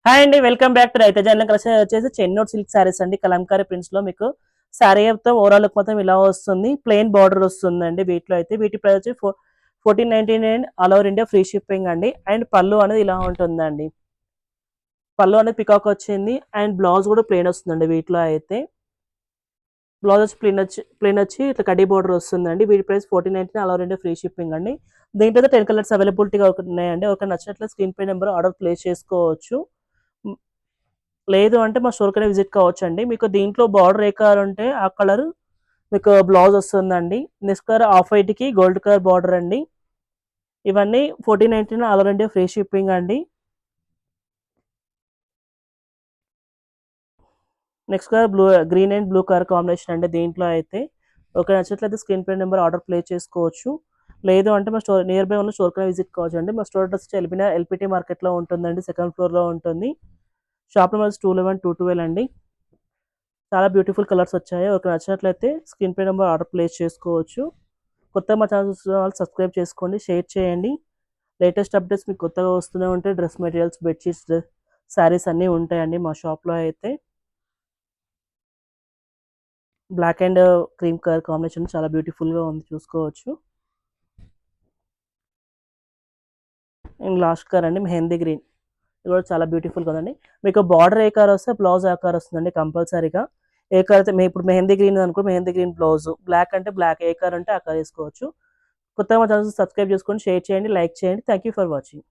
Hi అండి, welcome back to రైతు general collection. వచ్చేసి చెన్నూరు సిల్క్ సారీస్ అండి. కలంకారీ ప్రింట్స్ లో మీకు సారీ మొత్తం ఓవరాల్ లుక్ మొత్తం ఇలా వస్తుంది. ప్లెయిన్ బార్డర్ వస్తుందండి. వీటిలో అయితే వీటి ప్రైస్ వచ్చి 1499 all over India free shipping అండి. అండ్ పళ్ళు అనేది ఇలా ఉంటుందండి. పళ్ళు అనేది పికాక్ వచ్చింది అండ్ బ్లౌజ్ కూడా ప్లెయిన్ వస్తుందండి. వీటిలో అయితే బ్లౌజ్ వచ్చి ప్లెయిన్ వచ్చి ఇట్లా కడీ బోర్డర్ వస్తుందండి. వీటి price 1499 all over India free shipping అండి. దీంట్లో 10 కలర్స్ అవైలబిలిటీగా ఉన్నాయండి. ఒక నచ్చినట్లు స్క్రీన్ పే నెంబర్ ఆర్డర్ ప్లేస్ చేసుకోవచ్చు. లేదు అంటే మా స్టోర్కి విజిట్ కావచ్చు అండి. మీకు దీంట్లో బార్డర్ ఏ కలర్ ఉంటే ఆ కలర్ మీకు బ్లౌజ్ వస్తుందండి. నెక్స్ట్ కలర్ ఆఫ్ వైట్కి గోల్డ్ కలర్ బార్డర్ అండి. ఇవన్నీ 1499 all over India free shipping అండి. Next colour green and blue colour combination అండి. దీంట్లో అయితే ఒక నచ్చినట్లయితే స్క్రీన్ పే నెంబర్ ఆర్డర్ ప్లేస్ చేసుకోవచ్చు. లేదు అంటే మా స్టోర్ నియర్ బై ఉన్న స్టోర్కి విజిట్ కావచ్చు అండి. మా స్టోర్ అడ్రస్ ఎల్పిటి మార్కెట్లో ఉంటుందండి. సెకండ్ ఫ్లోర్లో ఉంటుంది. షాప్ నెంబర్ 211 212 అండి. చాలా బ్యూటిఫుల్ కలర్స్ వచ్చాయి. ఒక నచ్చినట్లయితే స్క్రీన్ పే నెంబర్ ఆర్డర్ ప్లేస్ చేసుకోవచ్చు. కొత్తగా మా ఛానల్ చూస్తున్న వాళ్ళు సబ్స్క్రైబ్ చేసుకోండి, షేర్ చేయండి. లేటెస్ట్ అప్డేట్స్ మీకు కొత్తగా వస్తూనే ఉంటాయి. డ్రెస్ మెటీరియల్స్, బెడ్షీట్స్, శారీస్ అన్నీ ఉంటాయండి మా షాప్లో అయితే. Black and cream colour combination చాలా బ్యూటిఫుల్గా ఉంది, చూసుకోవచ్చు. అండ్ లాస్ట్ కలర్ అండి మెహందీ గ్రీన్, ఇది కూడా చాలా బ్యూటిఫుల్గా ఉందండి. మీకు బార్డర్ ఏ కలర్ వస్తే బ్లౌజ్ ఆ కలర్ వస్తుందండి కంపల్సరీగా. ఏ కలర్ అయితే ఇప్పుడు మెహందీ గ్రీన్ అనుకో మెహందీ గ్రీన్ బ్లౌజ్, బ్లాక్ అంటే బ్లాక్, ఏ కలర్ అంటే ఆ కలర్ వేసుకోవచ్చు. కొత్తగా మా ఛానల్ సబ్స్క్రైబ్ చేసుకోండి, షేర్ చేయండి, లైక్ చేయండి. Thank you for watching.